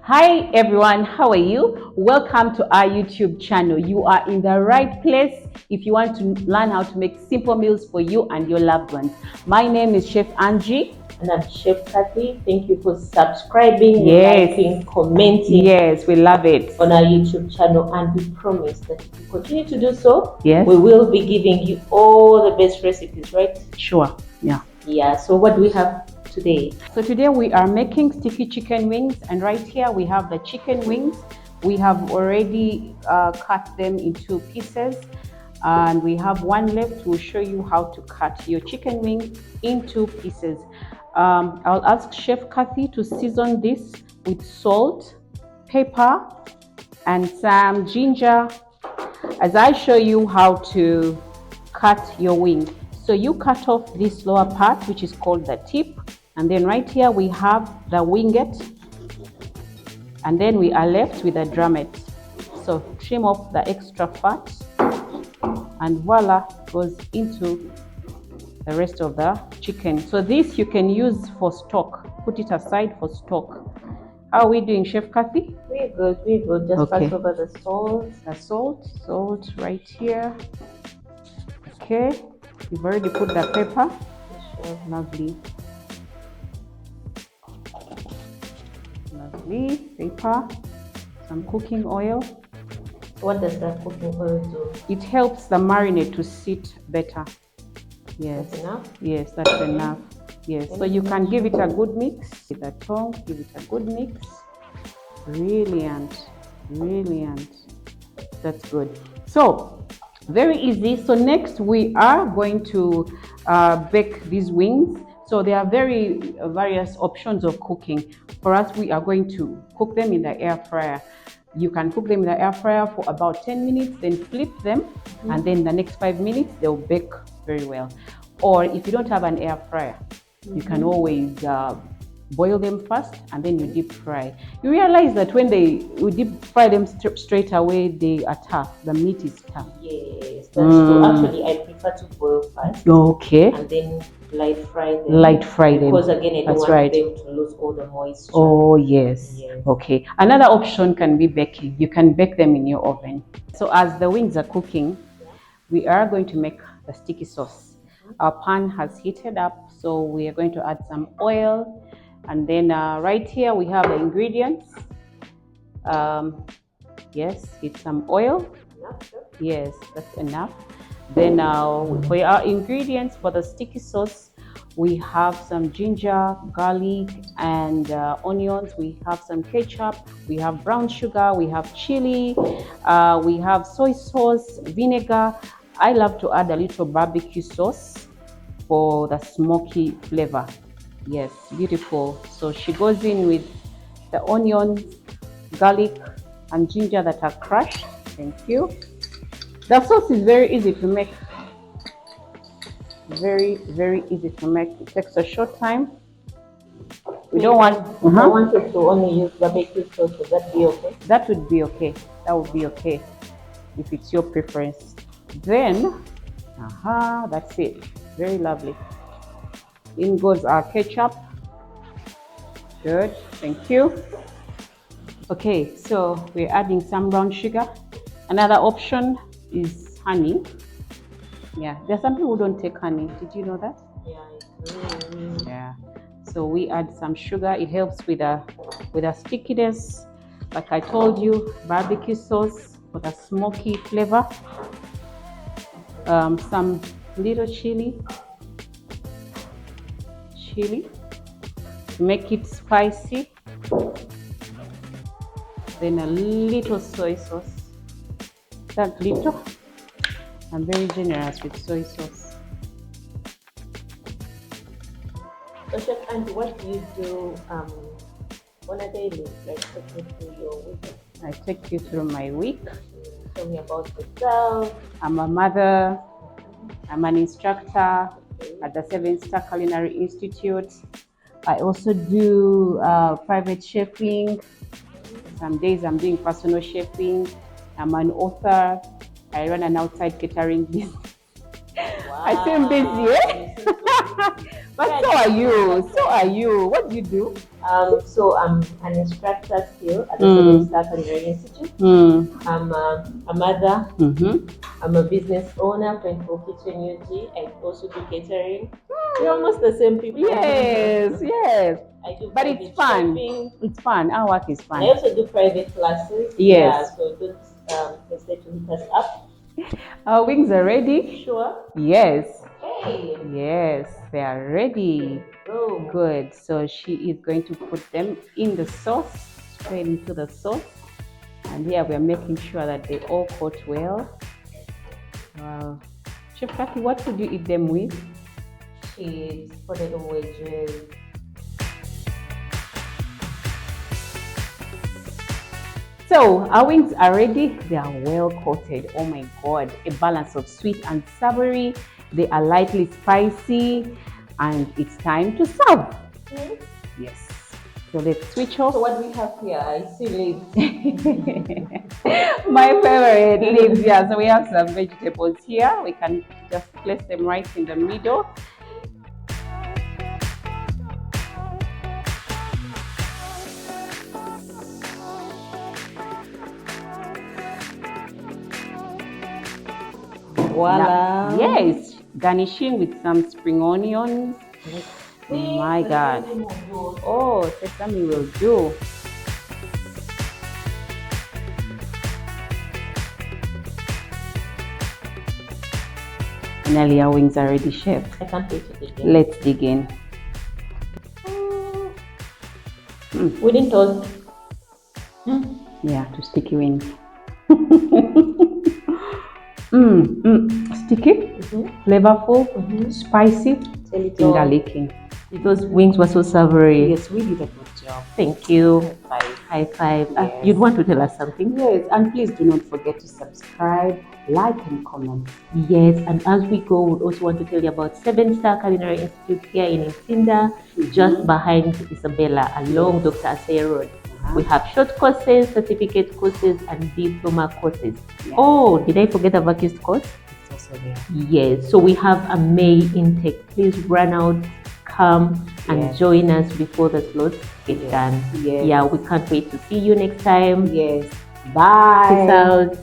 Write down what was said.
Hi everyone, how are you? Welcome to our YouTube channel. You are in the right place if you want to learn how to make simple meals for you and your loved ones. My name is Chef Angie. And I'm Chef Cathy. Thank you for subscribing, Yes. liking, commenting. Yes, we love it. On our YouTube channel, and we promise that if you continue to do so, yes, we will be giving you all the best recipes, right? Sure. Yeah. So what do we have today? So today we are making sticky chicken wings, and right here we have the chicken wings. We have already cut them into pieces, and we have one left. We'll show you how to cut your chicken wing into pieces. I'll ask Chef Cathy to season this with salt, pepper, and some ginger as I show you how to cut your wing. So you cut off this lower part, which is called the tip, and then right here we have the winget, and then we are left with the drummet. So trim off the extra fat, and voila, goes into the rest of the chicken. So this you can use for stock. Put it aside for stock. How are we doing, Chef Cathy? We're good. Just pass over the salt. Salt right here. Okay, we've already put the pepper. Lovely pepper. Some cooking oil. What does that cooking oil do? It helps the marinade to sit better. Yes. That's enough? Yes, that's enough. Yes, so you can give it a good mix with a tongue. Give it a good mix. Brilliant. That's good. So very easy. So next we are going to bake these wings. So there are various options of cooking. For us, we are going to cook them in the air fryer. You can cook them in the air fryer for about 10 minutes, then flip them, and then the next 5 minutes they'll bake very well. Or if you don't have an air fryer, you can always boil them first and then you deep fry. You realize that when we deep fry them straight away, they are tough. The meat is tough. Yes, that's true. Actually, I prefer to boil first. Okay. And then light fry them. Because again, I don't want them to lose all the moisture. Oh, yes. Okay. Another option can be baking. You can bake them in your oven. So as the wings are cooking, we are going to make the sticky sauce. Our pan has heated up, so we are going to add some oil. And then right here we have the ingredients. Yes, it's some oil. Yes, that's enough. Then for our ingredients for the sticky sauce, we have some ginger, garlic, and onions. We have some ketchup. We have brown sugar. We have chili. We have soy sauce, vinegar. I love to add a little barbecue sauce for the smoky flavor. Yes, beautiful. So she goes in with the onions, garlic, and ginger that are crushed. Thank you. The sauce is very easy to make. Very easy to make. It takes a short time. We don't want. If I wanted to only use barbecue sauce, would that be okay? That would be okay. That would be okay if it's your preference. Then, that's it. Very lovely. In goes our ketchup. Good, thank you. Okay, so we're adding some brown sugar. Another option is honey. Yeah, there are some people who don't take honey. Did you know that? Yeah. Yeah. So we add some sugar. It helps with a stickiness. Like I told you, barbecue sauce for the smoky flavor. Some little chili to make it spicy. Then a little soy sauce. That little. I'm very generous with soy sauce. So Chef Angie, what do you do on a daily? Like, take me through your week. I take you through my week. Tell me about yourself. I'm a mother. I'm an instructor at the 7-Star Culinary Institute. I also do private chefing. Some days I'm doing personal chefing. I'm an author. I run an outside catering business. Wow. I seem busy, eh? But so are you. What do you do? So I'm an instructor still at the 7-Star Culinary Institute. I'm a mother. I'm a business owner, 24 Kitchen UG. I also do catering. We're almost the same people. Yes, yes. I do But it's fun. chefing. It's fun. Our work is fun. And I also do private classes. Yes. Yeah, so don't hesitate to hit us up. Our wings are ready. Sure. Yes. Hey. Yes, they are ready. Go. Good. So she is going to put them in the sauce, straight into the sauce. And here we are making sure that they all coat well. Wow. Chef Cathy, what would you eat them with? Chips, potato wedges. So our wings are ready. They are well coated. Oh my God, a balance of sweet and savory. They are lightly spicy, and it's time to serve. Yes. So let's switch off. So what we have here, I see leaves. My favorite leaves. Yeah. So we have some vegetables here. We can just place them right in the middle. Voila. Yes, garnishing with some spring onions. Oh my God. Oh, sesame will do. Finally, our wings are ready, chef. I can't wait to dig in. Let's dig in. We didn't toast. Yeah, to sticky wings. Sticky, flavorful, spicy, finger-licking. Those wings were so savory. Yes, we did a good job. Thank you. High five. Yes. You'd want to tell us something? Yes, and please do not forget to subscribe, like, and comment. Yes, and as we go, we also want to tell you about 7-Star Culinary Institute here in Incinda, just behind Isabella, along Dr. Asaya Road. We have short courses, certificate courses, and diploma courses. Yeah. Oh, did I forget about this course? It's also there. Yes, so we have a May intake. Please run out, come and join us before the slots get done. Yes. Yeah, we can't wait to see you next time. Yes. Bye. Peace out.